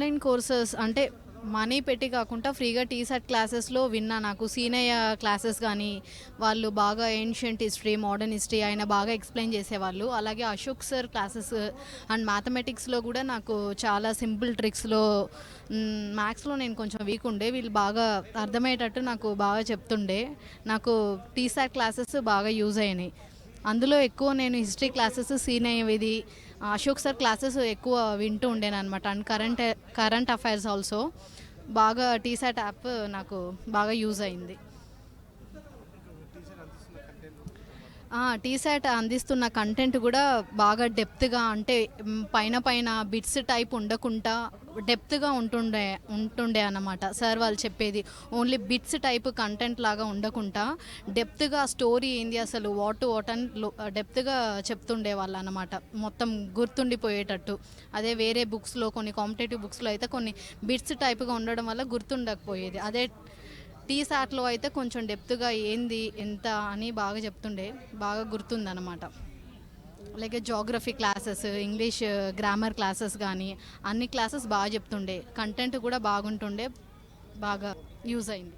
Online courses అంటే money పెట్టి కాకుండా ఫ్రీగా టీసాట్ క్లాసెస్లో విన్నా. నాకు సీనయ్య క్లాసెస్ కానీ వాళ్ళు బాగా ఏన్షియంట్ హిస్టరీ, మోడర్న్ హిస్టరీ ఆయన బాగా ఎక్స్ప్లెయిన్ చేసేవాళ్ళు. అలాగే అశోక్ సార్ క్లాసెస్ అండ్ మ్యాథమెటిక్స్లో కూడా నాకు చాలా సింపుల్ ట్రిక్స్లో, మ్యాథ్స్లో నేను కొంచెం వీక్ ఉండే, వీళ్ళు బాగా అర్థమయ్యేటట్టు నాకు బాగా చెప్తుండే. నాకు టీసాట్ క్లాసెస్ బాగా యూజ్ అయినాయి. అందులో ఎక్కువ నేను హిస్టరీ క్లాసెస్ సీనయ్యవిది, అశోక్ సార్ క్లాసెస్ ఎక్కువ వింటూ ఉండేనమాట. అండ్ కరెంట్ అఫైర్స్ ఆల్సో బాగా టీసాట్ యాప్ నాకు బాగా యూజ్ అయింది. టీసాట్ అందిస్తున్న కంటెంట్ కూడా బాగా డెప్త్గా, అంటే పైన పైన బిట్స్ టైప్ ఉండకుండా డెప్త్గా ఉంటుండే అన్నమాట. సార్ వాళ్ళు చెప్పేది ఓన్లీ బిట్స్ టైప్ కంటెంట్ లాగా ఉండకుండా డెప్త్గా స్టోరీ ఏంది అసలు వాట్ అని డెప్త్గా చెప్తుండే వాళ్ళు అన్నమాట, మొత్తం గుర్తుండిపోయేటట్టు. అదే వేరే బుక్స్లో, కొన్ని కాంపిటేటివ్ బుక్స్లో అయితే కొన్ని బిట్స్ టైప్గా ఉండడం వల్ల గుర్తుండకపోయేది. అదే టీసాట్లో అయితే కొంచెం డెప్త్గా ఏంది ఎంత అని బాగా చెప్తుండే, బాగా గుర్తుందన్నమాట. అలాగే geography classes, English grammar classes కానీ అన్ని క్లాసెస్ బాగా చెప్తుండే, కంటెంట్ కూడా బాగుంటుండే, బాగా యూజ్ అయింది.